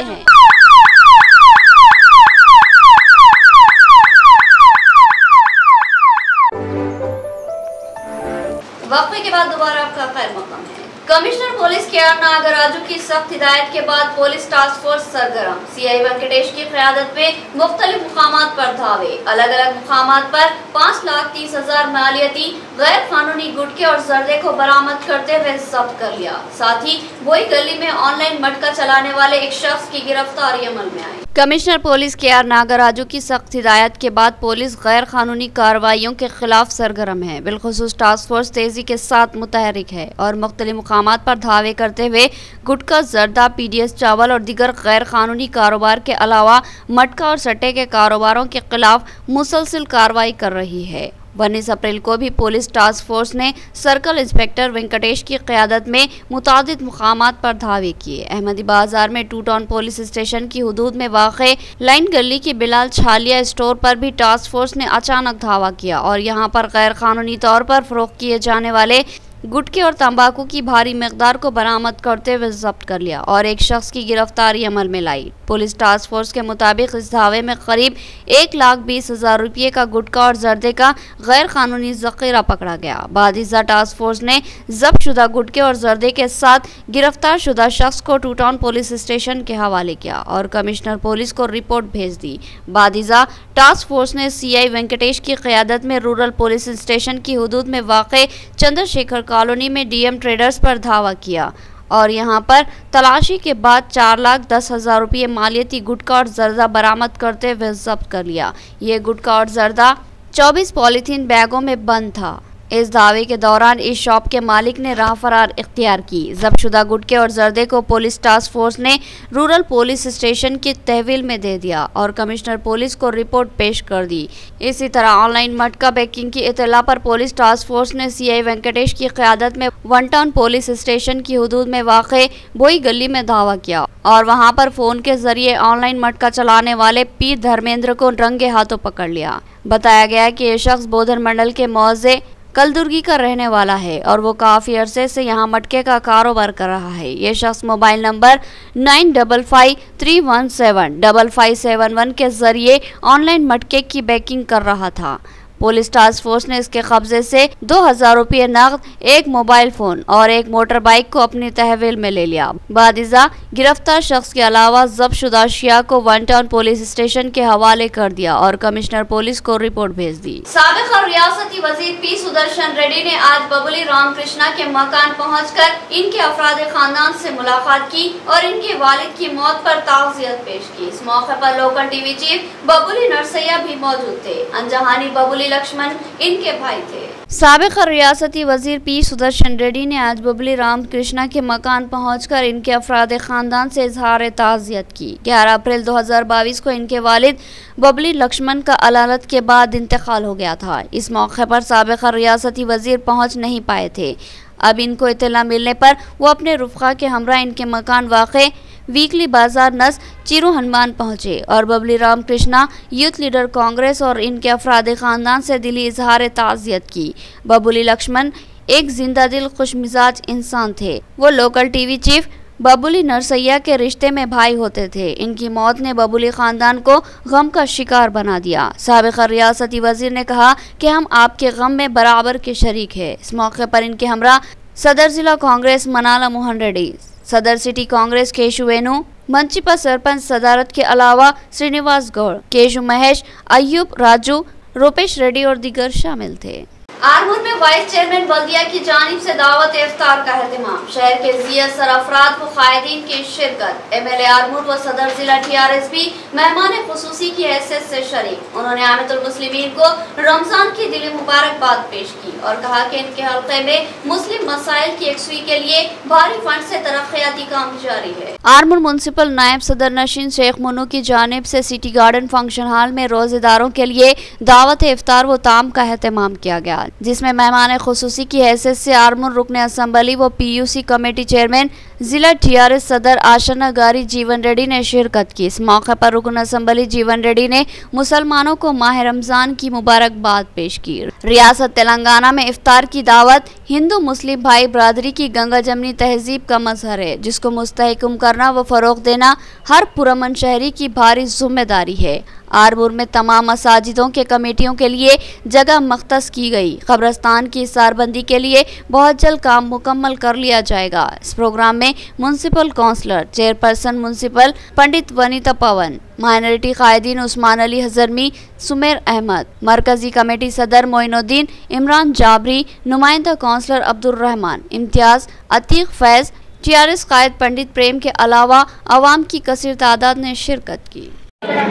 वक्फे के बाद दोबारा आपका खैर मक़ाम है। Commissioner police K R. नागराजू की सख्त हिदायत के बाद पुलिस टास्क फोर्स सरगर्म। सीआई वेंकटेश की क़यादत में मुख्तलिफ मुकामात पर धावे। अलग अलग मुकामात पर 5,30,000 मालियती गैर कानूनी गुटखे और जर्दे को बरामद करते हुए जब्त कर लिया। साथ ही बोई गली में ऑनलाइन मटका चलाने वाले एक शख्स की गिरफ्तारी अमल में आई। Commissioner police K R. नागराजू की सख्त हिदायत के बाद पुलिस गैर कानूनी कार्रवाइयों के खिलाफ सरगर्म है। बिलखुसूस टास्क फोर्स तेजी के साथ मुतहरिक है और मुख्तलिफ मुकामात पर धावे करते हुए गुटखा, जर्दा, PDS चावल और दीगर गैर कानूनी कारोबार के अलावा मटका और सट्टे के कारोबारों के खिलाफ मुसलसिल कार्रवाई कर रही है। 19 अप्रैल को भी पुलिस टास्क फोर्स ने सर्कल इंस्पेक्टर वेंकटेश की क़यादत में मुतादिद मुकामात पर धावे किए। अहमदी बाजार में 2 टाउन पुलिस स्टेशन की हुदूद में वाक़े लाइन गली की बिलाल छालिया स्टोर पर भी टास्क फोर्स ने अचानक धावा किया और यहां पर गैर कानूनी तौर पर फरोख्त किए जाने वाले गुटखे और तंबाकू की भारी मकदार को बरामद करते हुए जब्त कर लिया और एक शख्स की गिरफ्तारी अमल में लाई। पुलिस टास्क फोर्स के मुताबिक इस धावे में करीब 1,20,000 रुपये का गुटखा और जर्दे का गैर कानूनी ज़ख़ीरा पकड़ा गया। बादिज़ा टास्क फोर्स ने जब्त शुदा गुटखे और जर्दे के साथ गिरफ्तार शुदा शख्स को 2 टाउन पुलिस स्टेशन के हवाले किया और कमिश्नर पुलिस को रिपोर्ट भेज दी। बादिज़ा टास्क फोर्स ने CI वेंकटेश की क़यादत में रूरल पुलिस स्टेशन की हुदूद में वाक़े चंद्रशेखर कॉलोनी में DM ट्रेडर्स पर धावा किया और यहां पर तलाशी के बाद 4,10,000 रुपये मालियती गुटखा और जर्दा बरामद करते हुए जब्त कर लिया। ये गुटखा और जर्दा 24 पॉलीथीन बैगों में बंद था। इस दावे के दौरान इस शॉप के मालिक ने राह फरार इख्तियार की। जब्तशुदा गुटखे और जर्दे को पुलिस टास्क फोर्स ने रूरल पुलिस स्टेशन की तहवील में दे दिया और कमिश्नर पुलिस को रिपोर्ट पेश कर दी। इसी तरह ऑनलाइन मटका बैकिंग की इत्तला पर पुलिस टास्क फोर्स ने CI वेंकटेश की क़यादत में 1 टाउन पुलिस स्टेशन की हुदूद में वाक़े बोई गली में धावा किया और वहां पर फोन के जरिए ऑनलाइन मटका चलाने वाले पीर धर्मेंद्र को रंगे हाथों पकड़ लिया। बताया गया कि यह शख्स बोधन मंडल के मौजे कलदुर्गी का रहने वाला है और वो काफ़ी अरसे से यहाँ मटके का कारोबार कर रहा है। ये शख्स मोबाइल नंबर 9553175571 के जरिए ऑनलाइन मटके की बैकिंग कर रहा था। पुलिस टास्क फोर्स ने इसके कब्जे से 2,000 रुपये नकद, एक मोबाइल फोन और एक मोटर बाइक को अपनी तहवील में ले लिया। बादिज़ा गिरफ्तार शख्स के अलावा जब्तशुदा अशिया को वन टाउन पुलिस स्टेशन के हवाले कर दिया और कमिश्नर पुलिस को रिपोर्ट भेज दी। साबिक रियासती वजीर पी सुदर्शन रेड्डी ने आज बबुली रामकृष्णा के मकान पहुंचकर इनके अफराद खानदान से मुलाकात की और इनके वालिद की मौत पर ताज़ियत पेश की। इस मौके पर local TV chief Babuli Narsaiah भी मौजूद थे। अंजहानी बबुली लक्ष्मण इनके भाई थे। साबिक रियासती वजीर पी सुदर्शन रेड्डी ने आज बबुली रामकृष्णा के मकान पहुंचकर इनके अफराद खानदान से इजहार ताज़ियत की। 11 अप्रैल 2022 को इनके वालिद बबुली लक्ष्मण का अदालत के बाद इंतकाल हो गया था। इस मौके पर साबिक रियासती वजीर पहुंच नहीं पाए थे। अब इनको इत्तला मिलने पर वो अपने रुफ़क़ा के हमरा इनके मकान वाक़े वीकली बाजार नस चिरू हनुमान पहुंचे और बबुली रामकृष्णा यूथ लीडर कांग्रेस और इनके अफराद खानदान से दिली इजहार ताज़ियत की। बबुली लक्ष्मण एक जिंदा दिल खुश मिजाज इंसान थे। वो local TV chief Babuli Narsaiah के रिश्ते में भाई होते थे। इनकी मौत ने बबुली खानदान को गम का शिकार बना दिया। साबिक रियासती वजीर ने कहा कि हम आपके गम में बराबर के शरीक है। इस मौके पर इनके हमरा सदर जिला कांग्रेस मनाला मोहन रेड्डी, सदर सिटी कांग्रेस केशु वेणु, मंचिपा सरपंच सदारत के अलावा श्रीनिवास गौड़, केशु महेश, अयूब, राजू, रूपेश रेड्डी और दीगर शामिल थे। आरमूर में वाइस चेयरमैन बल्दिया की जानिब से दावत इफ्तार का एहतमाम। शहर के ज़ियत सर अफराद व कायदीन की शिरकत। एमएलए आरमूर व सदर जिला टीआरएसपी मेहमान खुसूसी की हैसियत से शरीक। उन्होंने आमितुल मुस्लिमीन को रमजान की दिली मुबारकबाद पेश की और कहा कि इनके हल्के में मुस्लिम मसाइल की यकसुई के लिए भारी फंड से तरक्याती काम जारी है। आरमूर म्युनिसिपल नायब सदर नशीन शेख मुन्नू की जानिब से सिटी गार्डन फंक्शन हॉल में रोजेदारों के लिए दावत इफ्तार व ताम का एहतमाम किया गया, जिसमें मेहमान खुसूसी की हैसियत से आरमूर रुकन असम्बली व पीयूसी कमेटी चेयरमैन जिला टीआरएस सदर आशना गारी जीवन रेड्डी ने शिरकत की। इस मौके पर रुकन असम्बली जीवन रेड्डी ने मुसलमानों को माह रमजान की मुबारकबाद पेश की। रियासत तेलंगाना में इफ्तार की दावत हिंदू मुस्लिम भाई बरादरी की गंगा जमनी तहजीब का मजहर है, जिसको मुस्तहकम करना व फरोग देना हर पुरअमन शहरी की भारी जिम्मेदारी है। आरमूर में तमाम मसाजिदों के कमेटियों के लिए जगह मख्तस की गई। कब्रस्तान की इसारबंदी के लिए बहुत जल्द काम मुकम्मल कर लिया जाएगा। इस प्रोग्राम में म्युनिसिपल काउंसलर, चेयरपर्सन म्युनिसिपल पंडित वनीता पवन, माइनॉरिटी कायदीन उस्मान अली हजरमी, सुमेर अहमद, मरकजी कमेटी सदर मोइनुद्दीन, इमरान जाबरी, नुमाइंदा काउंसलर अब्दुल रहमान, इम्तियाज, अतीक फैज, टीआरएस कायद पंडित प्रेम के अलावा अवाम की कसीर तादाद ने शिरकत की।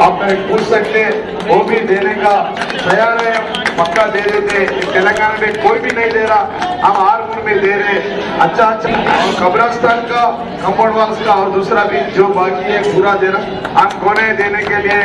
आप पूछ सकते वो भी देने का तैयार है, पक्का दे देते। तेलंगाना में कोई भी नहीं दे रहा, हम आरमूर में दे रहे। अच्छा और कब्रस्तान का, कंपाउंड वॉल्स का और दूसरा भी जो बाकी है पूरा दे रहा। हम कौन है देने के लिए?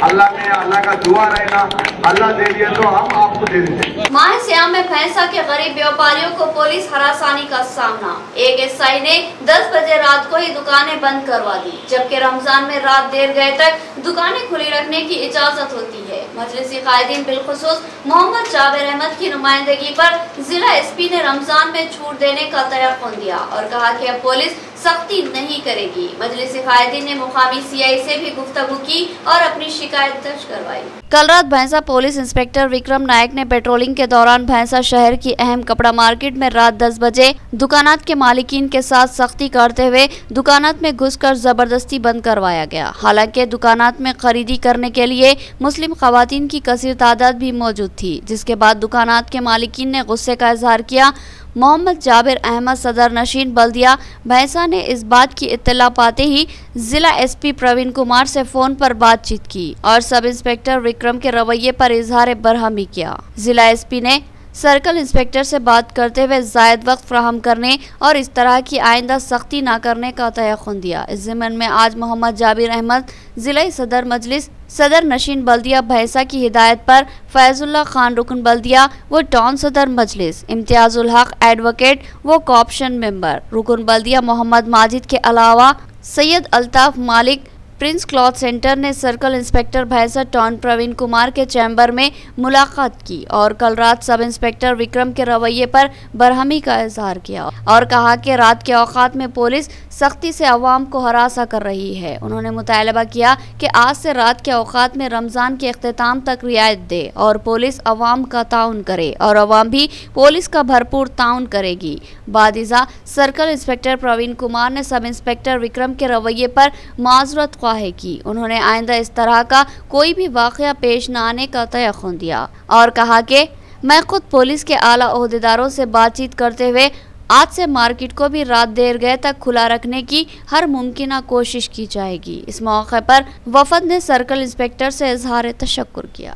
अल्लाह में, अल्लाह का दुआ रहना, अल्लाह दे दिए तो हम आपको दे देते। माह सियाम में भैंसा के गरीब व्यापारियों को पुलिस हरासानी का सामना। एक एसआई ने 10 बजे रात को ही दुकानें बंद करवा दी, जबकि रमजान में रात देर गए तक दुकानें खुली रखने की इजाजत होती है। मजलिसी कायदीन बिलखुसूस मोहम्मद जाबिर अहमद की नुमाइंदगी पर जिला एसपी ने रमजान में छूट देने का तयक़ुन दिया और कहा कि अब पुलिस सख्ती नहीं करेगी। मजलिसी कायदीन ने मुकामी सीआई से भी गुफ्तगू की और अपनी शिकायत दर्ज करवाई। कल रात भैंसा पुलिस इंस्पेक्टर विक्रम नायक ने पेट्रोलिंग के दौरान भैंसा शहर की अहम कपड़ा मार्केट में रात 10 बजे दुकानात के मालिकीन के साथ सख्ती करते हुए दुकानात में घुसकर जबरदस्ती बंद करवाया गया। हालांकि दुकानात में खरीदी करने के लिए मुस्लिम खवातीन की कसीर तादाद भी मौजूद थी, जिसके बाद दुकानात के मालिकीन ने गुस्से का इजहार किया। मोहम्मद जाबिर अहमद सदर नशीन बल्दिया भैंसा ने इस बात की इत्तला पाते ही जिला एसपी प्रवीण कुमार से फोन पर बातचीत की और सब इंस्पेक्टर विक्रम के रवैये पर इजहार बरहमी किया। जिला एसपी ने सर्कल इंस्पेक्टर से बात करते हुए जायद वक्त फ्राहम करने और इस तरह की आइंदा सख्ती न करने का तयक़ुन दिया। इस ज़िम्न में आज मोहम्मद जाबिर अहमद जिला सदर मजलिस सदर नशीन बल्दिया भैंसा की हिदायत पर फैजुल्ला खान रुकन बल्दिया व टाउन सदर मजलिस इम्तियाजुल हक एडवोकेट व कॉप्शन मेंबर रुकन बल्दिया मोहम्मद माजिद के अलावा सैयद अल्ताफ मालिक, प्रिंस क्लॉथ सेंटर ने सर्कल इंस्पेक्टर भैंसा टॉन प्रवीण कुमार के चैम्बर में मुलाकात की और कल रात सब इंस्पेक्टर विक्रम के रवैये पर बरहमी का इजहार किया और कहा कि रात के औकात में पुलिस सख्ती से अवाम को हरासा कर रही है। उन्होंने मुतालबा किया कि आज से रात के औकात में रमजान के अख्तिताम तक रियायत दे और पुलिस अवाम का ताउन करे और अवाम भी पुलिस का भरपूर ताउन करेगी। बादिजा सर्कल इंस्पेक्टर प्रवीण कुमार ने सब इंस्पेक्टर विक्रम के रवैये पर माजरत ख्वाही की। उन्होंने आइंदा इस तरह का कोई भी वाक़या पेश न आने का तयक़ुन दिया और कहा कि मैं खुद पुलिस के आला ओहदेदारों से बातचीत करते हुए आज से मार्केट को भी रात देर गए तक खुला रखने की हर मुमकिन कोशिश की जाएगी। इस मौके पर वफद ने सर्कल इंस्पेक्टर से इजहार तशक्कुर किया।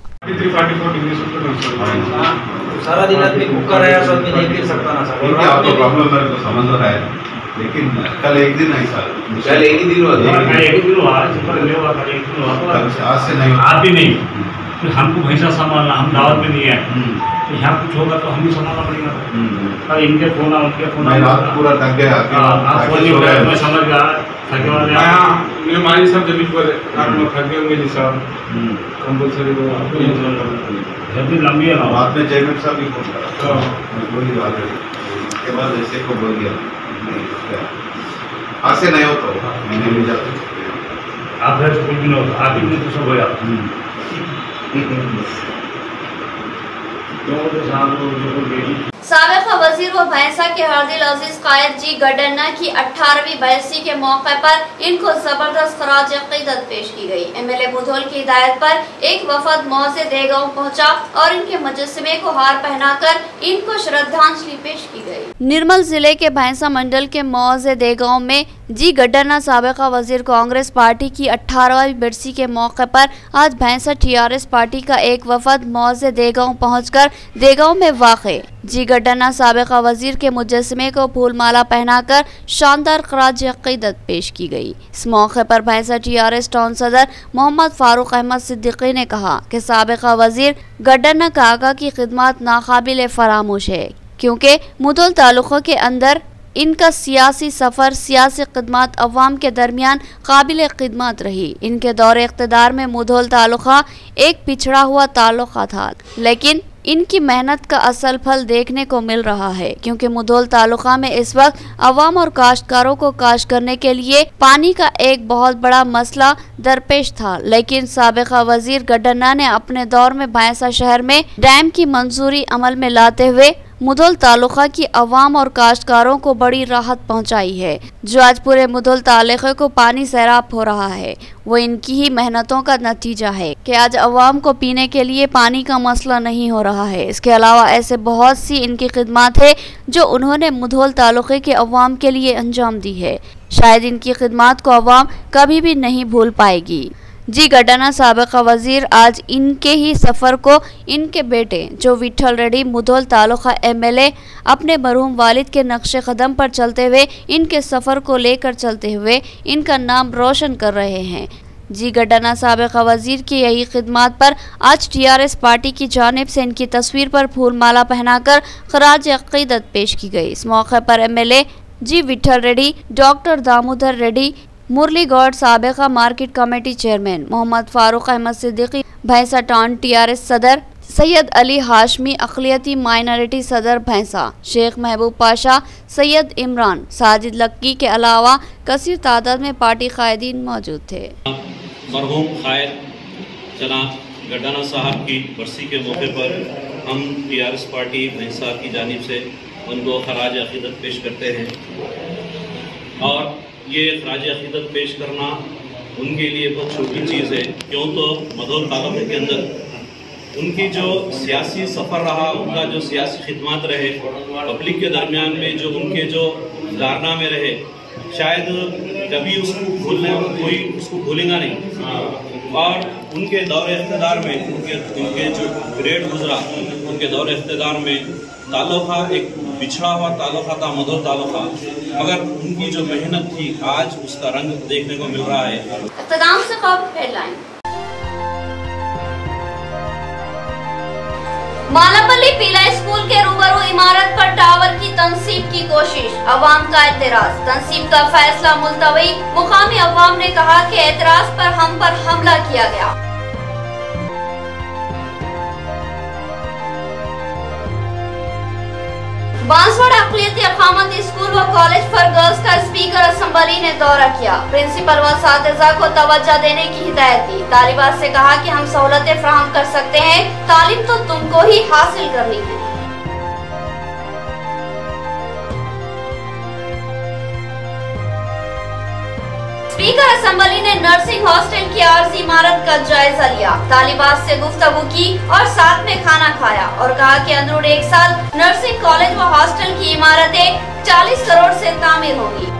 सारा दिन आदमी भूखा रहा, सब में नहीं गिर सकता ना सर। आपका प्रॉब्लम मेरे को समझ रहा है, लेकिन कल एक दिन नहीं सर, कल एक ही दिन हुआ, एक ही दिन हुआ, आज से नहीं, आज भी नहीं, फिर हमको भैंसा संभालना, हम दावत में नहीं है, तो यहाँ कुछ होगा तो हम ही संभालना पड़ेगा। कल इनके फोन उनके फोन, रात पूरा थक गया, मैं समझ गया थके वाले हमारी सब जमीन पर थके होंगे जी साहब, कंपल्सरी जल्दी लंबी है ना। बाद में जयमेट साहब भी फोन करा, बोली बात है, उसके बाद ऐसे को बोल दिया आज से नहीं होता, मैंने भी जाते आप है तो कुछ भी नहीं होता, आप ही तो सब हो जाता। साबिक़ा वज़ीर व भैंसा के हरदिल अजीज कायद जी गडन्ना की 18वीं बरसी के मौके पर इनको जबरदस्त खराज अक़ीदत पेश की गई। एमएलए मुधोल की हिदायत पर एक वफद मौज़े देगांव पहुंचा और इनके मुजस्समे को हार पहनाकर इनको श्रद्धांजलि पेश की गई। निर्मल जिले के भैंसा मंडल के मौज़े देगांव में जी गडन्ना साबिक़ा वज़ीर कांग्रेस पार्टी की 18वीं बरसी के मौके पर आज भैंसा टीआरएस पार्टी का एक वफद मौज़े देगांव पहुंचकर देगांव में वाक़े जी गडन्ना साबिक़ा वज़ीर के मुजस्समे को फूल माला पहनाकर शानदार खराज अक़ीदत पेश की गई। इस मौके पर भैंसा टीआरएस टाउन सदर मोहम्मद फारूक अहमद सिद्दीकी ने कहा कि साबिक़ा वज़ीर गडन्ना काका की खिदमत नाकाबिल फरामोश है, क्योंकि मुधोल तालुक़ों के अंदर इनका सियासी सफ़र सियासी खिदमत अवाम के दरमियान काबिल खिदमत रही। इनके दौरे इक़्तिदार में मुधोल तालुक़ा एक पिछड़ा हुआ तालुक़ा था, लेकिन इनकी मेहनत का असल फल देखने को मिल रहा है, क्योंकि मुधोल तालुका में इस वक्त अवाम और काश्तकारों को काश्त करने के लिए पानी का एक बहुत बड़ा मसला दरपेश था। लेकिन साबिक़ा वज़ीर गडन्ना ने अपने दौर में भैंसा शहर में डैम की मंजूरी अमल में लाते हुए मुधोल तालुका की अवाम और काश्तकारों को बड़ी राहत पहुंचाई है। जो आज पूरे मुधोल तालुके को पानी सैराब हो रहा है, वो इनकी ही मेहनतों का नतीजा है कि आज अवाम को पीने के लिए पानी का मसला नहीं हो रहा है। इसके अलावा ऐसे बहुत सी इनकी खिदमत है जो उन्होंने मुधोल तालुके के अवाम के लिए अंजाम दी है। शायद इनकी खिदमत को अवाम कभी भी नहीं भूल पाएगी। जी गडन्ना साबिक़ा वज़ीर आज इनके ही सफ़र को इनके बेटे जो विठल रेड्डी मुधोल तालुका एमएलए अपने मरहूम वालिद के नक्शे कदम पर चलते हुए इनके सफ़र को लेकर चलते हुए इनका नाम रोशन कर रहे हैं। जी गडन्ना साबिक़ा वज़ीर की यही खिदमत पर आज टीआरएस पार्टी की जानिब से इनकी तस्वीर पर फूल माला पहनाकर खराज अक़ीदत पेश की गई। इस मौके पर MLA G Vithal Reddy, doctor Damodar Reddy, Murali Goud साबिक़ा market committee chairman Mohammed Farooq Ahmed Siddiqui, Bhainsa town TRS सदर सैयद अली हाशमी, अक़लियती माइनॉरिटी सदर भैंसा शेख महबूब पाशा, सैयद इमरान, साजिद लक्की के अलावा कसीर तादाद में पार्टी कायदीन मौजूद थे। मरहूम कायद जनाब गडन्ना साहब की बरसी के मौके पर हम टीआरएस पार्टी भैंसा की जानिब से उनको खराज अक़ीदत पेश करते हैं और ये खराज अक़ीदत पेश करना उनके लिए बहुत छोटी चीज़ है। क्यों तो मुधोल तालुके के अंदर उनकी जो सियासी सफ़र रहा, उनका जो सियासी खिदमत रहे, पब्लिक के दरमियान में जो उनके जो कारनामे रहे, शायद कभी कोई उसको भूलेगा नहीं। और उनके दौरे इक़्तिदार में उनके जो पीरियड गुजरा, उनके दौरे इक़्तिदार में तालुका एक बिछड़ा हुआ तालुका था, मुधोल तालुका, मगर उनकी जो मेहनत थी आज उसका रंग देखने को मिल रहा है। इक़्तिदाम से खबर हेडलाइन। मालापल्ली पीला स्कूल के रूबरू इमारत पर टावर की तनसीब की कोशिश, अवाम का एतराज, तनसीब का फैसला मुलतवी। मुकामी अवाम ने कहा कि एतराज पर हमला किया गया। बांसवाड़ा अक़लियती अक़ामती स्कूल व कॉलेज फॉर गर्ल्स का स्पीकर असम्बली ने दौरा किया। प्रिंसिपल व असातिज़ा को तवज्जो देने की हिदायत दी। तालिबात से कहा कि हम सहूलतें फराहम कर सकते हैं, तालीम तो तुमको ही हासिल करनी है। स्पीकर असम्बली ने नर्सिंग हॉस्टल की आर्जी इमारत का जायजा लिया, तालिबात से गुफ्तगू की और साथ में खाना खाया और कहा कि अंदरून 1 साल नर्सिंग कॉलेज व हॉस्टल की इमारतें 40 करोड़ से तामीर होगी।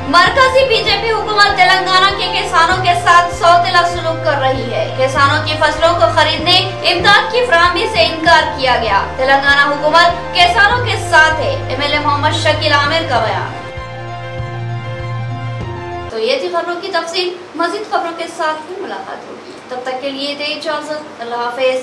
मरकजी बीजेपी हुकूमत तेलंगाना के किसानों के साथ सौतेला सुलूक कर रही है। किसानों की फसलों को खरीदने इमदाद की फराहमी से इनकार किया गया। तेलंगाना हुकूमत किसानों के साथ है, एमएलए मोहम्मद शकील आमिर का बयान। तो ये थी खबरों की तफसील। मजीद खबरों के साथ मुलाकात होगी, तब तक के लिए दे इजाजत। अल्लाह हाफिज।